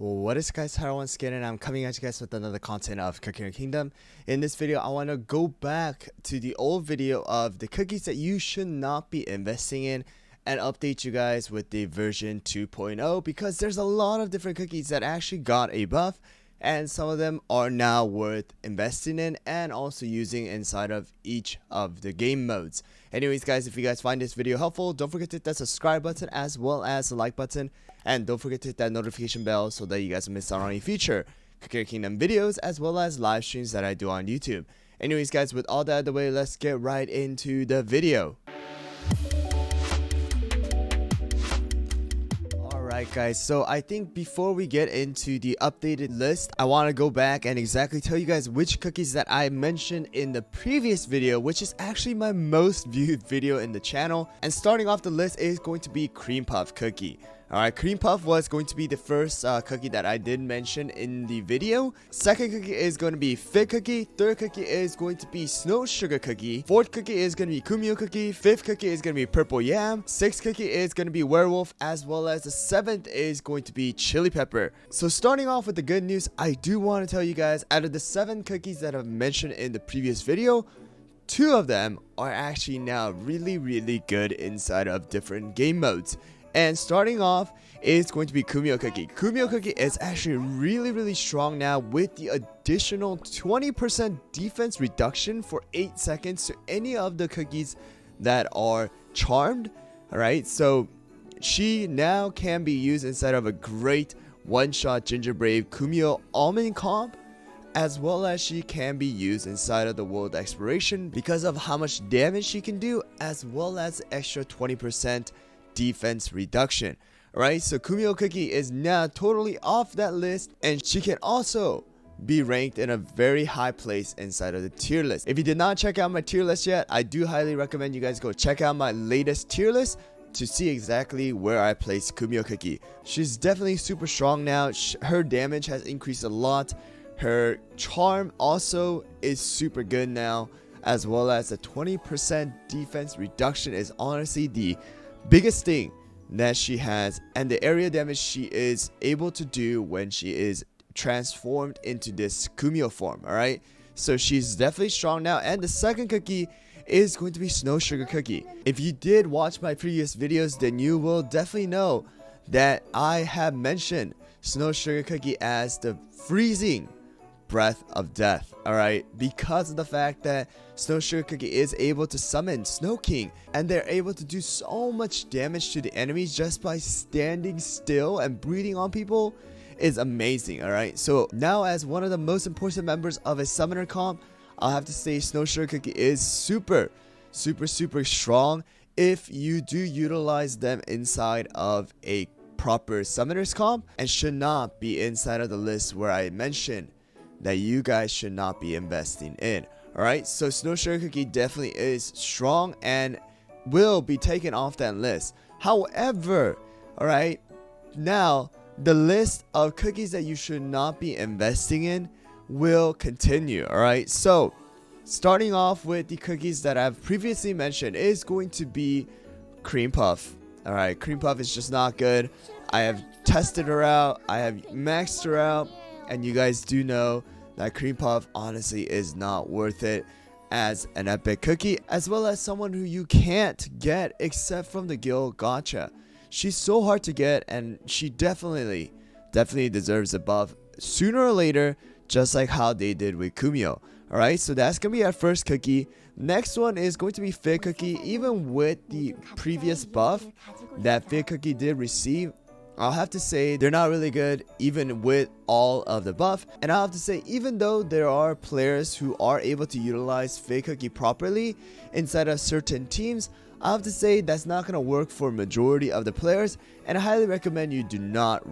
What is guys, Tyler Skin, and I'm coming at you guys with another content of Cooking Kingdom. In this video, I want to go back to the old video of the cookies that you should not be investing in and update you guys with the version 2.0 because there's a lot of different cookies that actually got a buff and some of them are now worth investing in and also using inside of each of the game modes. Anyways guys, if you guys find this video helpful, don't forget to hit that subscribe button as well as the like button, and don't forget to hit that notification bell so that you guys don't miss out on any future Cooking Kingdom videos as well as live streams that I do on YouTube. Anyways guys, with all that out of the way, let's get right into the video. Alright guys, so I think before we get into the updated list, I want to go back and exactly tell you guys which cookies that I mentioned in the previous video, which is actually my most viewed video in the channel. And starting off the list is going to be Cream Puff Cookie. Alright, Cream Puff was going to be the first cookie that I did mention in the video. Second cookie is going to be Fig Cookie. Third cookie is going to be Snow Sugar Cookie. Fourth cookie is going to be Kumio Cookie. Fifth cookie is going to be Purple Yam. Sixth cookie is going to be Werewolf, as well as the seventh is going to be Chili Pepper. So starting off with the good news, I do want to tell you guys, out of the 7 cookies that I've mentioned in the previous video, 2 of them are actually now really good inside of different game modes. And starting off is going to be Kumio Cookie. Kumio Cookie is actually really strong now with the additional 20% defense reduction for 8 seconds to any of the cookies that are charmed. Alright, so she now can be used inside of a great one-shot Ginger Brave Kumio Almond comp, as well as she can be used inside of the World Exploration because of how much damage she can do, as well as extra 20% defense reduction. Alright, so Kumio Cookie is now totally off that list, and she can also be ranked in a very high place inside of the tier list. If you did not check out my tier list yet, I do highly recommend you guys go check out my latest tier list to see exactly where I place Kumio Cookie. She's definitely super strong now. Her damage has increased a lot. Her charm also is super good now, as well as the 20% defense reduction is honestly the biggest thing that she has, and the area damage she is able to do when she is transformed into this Kumio form. Alright, so she's definitely strong now. And the second cookie is going to be Snow Sugar Cookie. If you did watch my previous videos, then you will definitely know that I have mentioned Snow Sugar Cookie as the freezing breath of death, alright, because of the fact that Snow Sugar Cookie is able to summon Snow King, and they're able to do so much damage to the enemies just by standing still and breathing on people is amazing. Alright, so now as one of the most important members of a summoner comp, I'll have to say Snow Sugar Cookie is super strong if you do utilize them inside of a proper summoners comp, and should not be inside of the list where I mentioned that you guys should not be investing in. Alright, so Snow Sugar Cookie definitely is strong and will be taken off that list. However, alright, now the list of cookies that you should not be investing in will continue. Alright, so starting off with the cookies that I've previously mentioned is going to be Cream Puff. Alright, Cream Puff is just not good. I have tested her out, I have maxed her out, and you guys do know that Cream Puff honestly is not worth it as an epic cookie, as well as someone who you can't get except from the guild gacha. She's so hard to get, and she definitely deserves a buff sooner or later, just like how they did with Kumio. Alright, so that's gonna be our first cookie. Next one is going to be Fig Cookie. Even with the previous buff that Fig Cookie did receive, I'll have to say they're not really good even with all of the buff. And I'll have to say, even though there are players who are able to utilize Fig Cookie properly inside of certain teams, I'll have to say that's not going to work for majority of the players, and I highly recommend you do not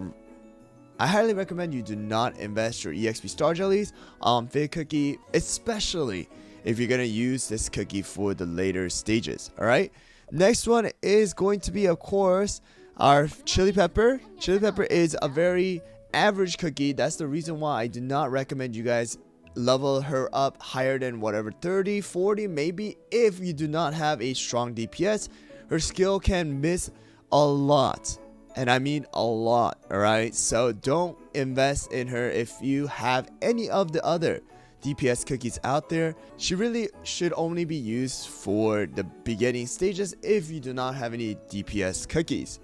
invest your EXP Star Jellies on Fig Cookie, especially if you're going to use this cookie for the later stages. Alright, next one is going to be, of course, our Chili Pepper. Chili Pepper is a very average cookie. That's the reason why I do not recommend you guys level her up higher than whatever 30, 40 maybe, if you do not have a strong DPS. Her skill can miss a lot, and I mean a lot. Alright, so don't invest in her if you have any of the other DPS cookies out there. She really should only be used for the beginning stages if you do not have any DPS cookies.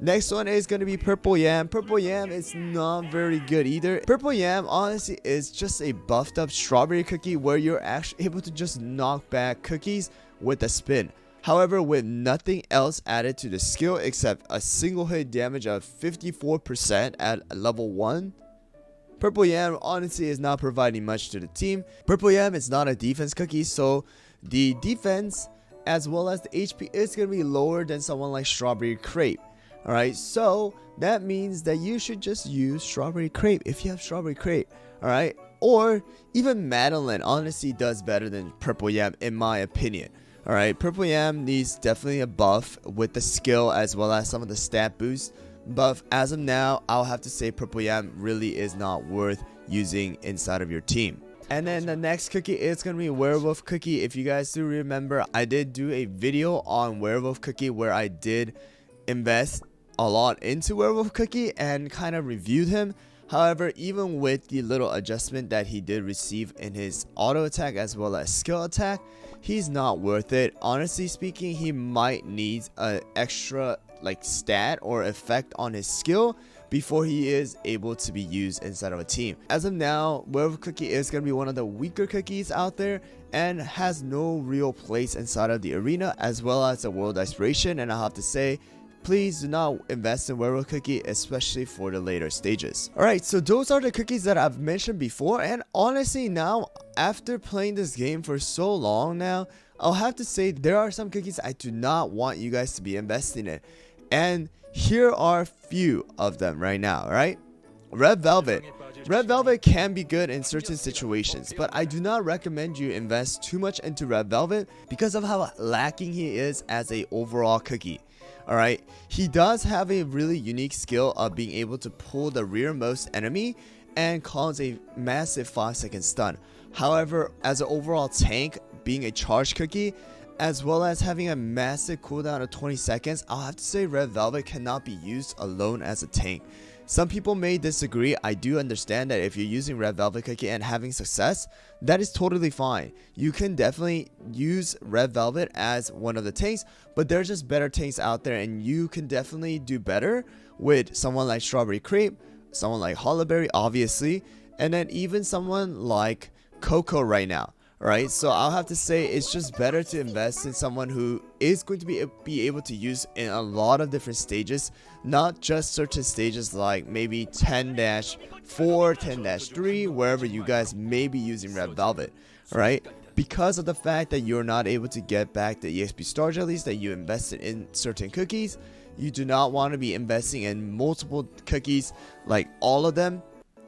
Next one is going to be Purple Yam. Purple Yam is not very good either. Purple Yam honestly is just a buffed up strawberry cookie where you're actually able to just knock back cookies with a spin. However, with nothing else added to the skill except a single hit damage of 54% at level 1, Purple Yam honestly is not providing much to the team. Purple Yam is not a defense cookie, so the defense as well as the HP is going to be lower than someone like Strawberry Crepe. Alright, so that means that you should just use Strawberry Crepe if you have Strawberry Crepe. Alright, or even Madeline honestly does better than Purple Yam in my opinion. Alright, Purple Yam needs definitely a buff with the skill as well as some of the stat boosts. But as of now, I'll have to say Purple Yam really is not worth using inside of your team. And then the next cookie is going to be Werewolf Cookie. If you guys do remember, I did do a video on Werewolf Cookie where I did invest a lot into Werewolf Cookie and kind of reviewed him. However, even with the little adjustment that he did receive in his auto attack as well as skill attack, he's not worth it. Honestly speaking, he might need an extra like stat or effect on his skill before he is able to be used inside of a team. As of now, Werewolf Cookie is going to be one of the weaker cookies out there and has no real place inside of the arena as well as the world aspiration, and I have to say, please do not invest in Werewolf Cookie, especially for the later stages. Alright, so those are the cookies that I've mentioned before, and honestly now, after playing this game for so long now, I'll have to say there are some cookies I do not want you guys to be investing in. And here are a few of them right now, alright? Red Velvet. Red Velvet can be good in certain situations, but I do not recommend you invest too much into Red Velvet because of how lacking he is as a overall cookie. Alright, he does have a really unique skill of being able to pull the rearmost enemy and cause a massive 5-second stun. However, as an overall tank, being a charge cookie, as well as having a massive cooldown of 20 seconds, I'll have to say Red Velvet cannot be used alone as a tank. Some people may disagree. I do understand that if you're using Red Velvet Cookie and having success, that is totally fine. You can definitely use Red Velvet as one of the tanks, but there's just better tanks out there, and you can definitely do better with someone like Strawberry Crepe, someone like Hollowberry, obviously, and then even someone like Coco right now. Right, so I'll have to say it's just better to invest in someone who is going to be able to use in a lot of different stages, not just certain stages like maybe 10-4, 10-3, wherever you guys may be using Red Velvet, right? Because of the fact that you're not able to get back the EXP star jellies that you invested in certain cookies, you do not want to be investing in multiple cookies, like all of them,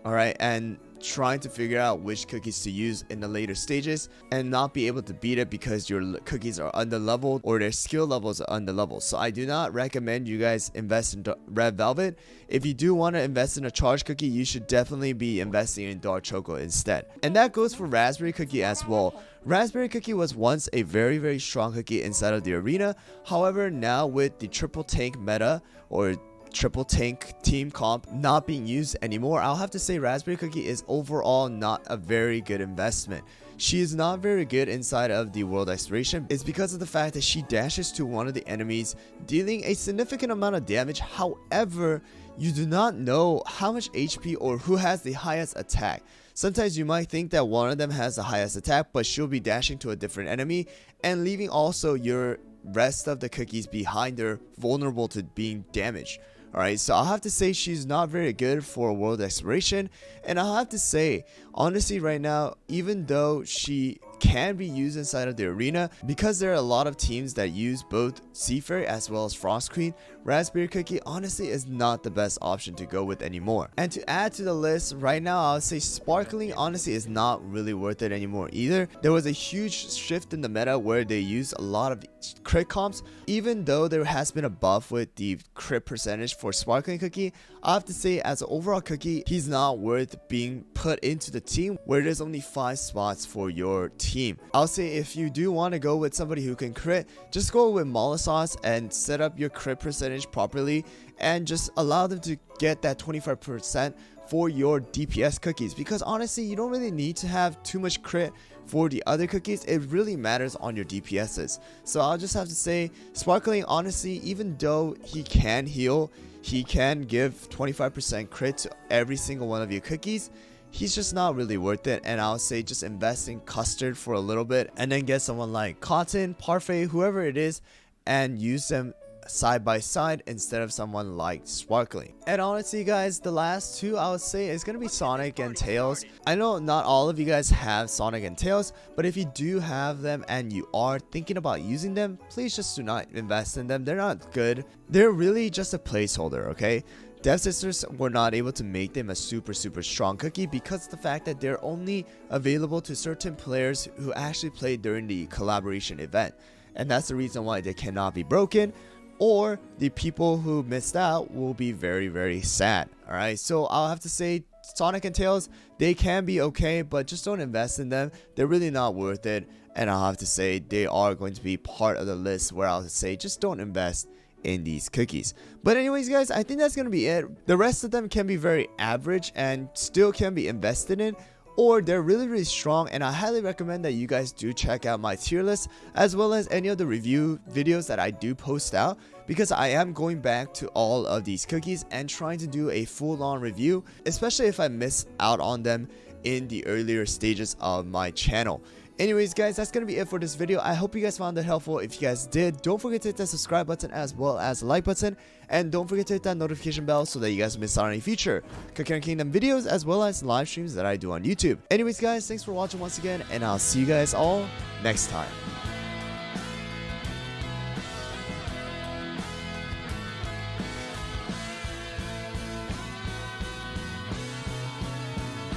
alright, and trying to figure out which cookies to use in the later stages and not be able to beat it because your cookies are under leveled or their skill levels are under leveled. So I do not recommend you guys invest in Red Velvet. If you do want to invest in a charge cookie, you should definitely be investing in Dark Choco instead. And that goes for Raspberry Cookie as well. Raspberry Cookie was once a very strong cookie inside of the arena. However, now with the triple tank meta or triple tank team comp not being used anymore, I'll have to say Raspberry Cookie is overall not a very good investment. She is not very good inside of the world exploration. It's because of the fact that she dashes to one of the enemies, dealing a significant amount of damage. However, you do not know how much HP or who has the highest attack. Sometimes you might think that one of them has the highest attack, but she'll be dashing to a different enemy and leaving also your rest of the cookies behind her vulnerable to being damaged. Alright, so I'll have to say she's not very good for world exploration, and I'll have to say, honestly right now, even though she can be used inside of the arena, because there are a lot of teams that use both Sea Fairy as well as Frost Queen, Raspberry Cookie honestly is not the best option to go with anymore. And to add to the list, right now I would say Sparkling honestly is not really worth it anymore either. There was a huge shift in the meta where they use a lot of crit comps. Even though there has been a buff with the crit percentage for Sparkling Cookie, I have to say as an overall cookie, he's not worth being put into the team where there's only 5 spots for your team. I'll say if you do want to go with somebody who can crit, just go with Molotov and set up your crit percentage properly and just allow them to get that 25% for your DPS cookies, because honestly you don't really need to have too much crit for the other cookies. It really matters on your DPSs. So I'll just have to say Sparkling, honestly, even though he can heal, he can give 25% crit to every single one of your cookies, he's just not really worth it. And I'll say just invest in Custard for a little bit and then get someone like Cotton, Parfait, whoever it is, and use them side by side instead of someone like Sparkling. And honestly guys, the last two I would say is gonna be Sonic and Tails. I know not all of you guys have Sonic and Tails, but if you do have them and you are thinking about using them, please just do not invest in them. They're not good. They're really just a placeholder, okay? Dev Sisters were not able to make them a super strong cookie because of the fact that they're only available to certain players who actually played during the collaboration event, and that's the reason why they cannot be broken, or the people who missed out will be very sad. Alright, so I'll have to say Sonic and Tails, they can be okay, but just don't invest in them. They're really not worth it, and I'll have to say they are going to be part of the list where I'll say just don't invest in these cookies. But anyways guys, I think that's gonna be it. The rest of them can be very average and still can be invested in, or they're really strong, and I highly recommend that you guys do check out my tier list as well as any of the review videos that I do post out, because I am going back to all of these cookies and trying to do a full-on review, especially if I miss out on them in the earlier stages of my channel. Anyways guys, that's gonna be it for this video. I hope you guys found it helpful. If you guys did, don't forget to hit that subscribe button as well as the like button, and don't forget to hit that notification bell so that you guys don't miss out on any future Cookie Kingdom videos as well as live streams that I do on YouTube. Anyways guys, thanks for watching once again, and I'll see you guys all next time.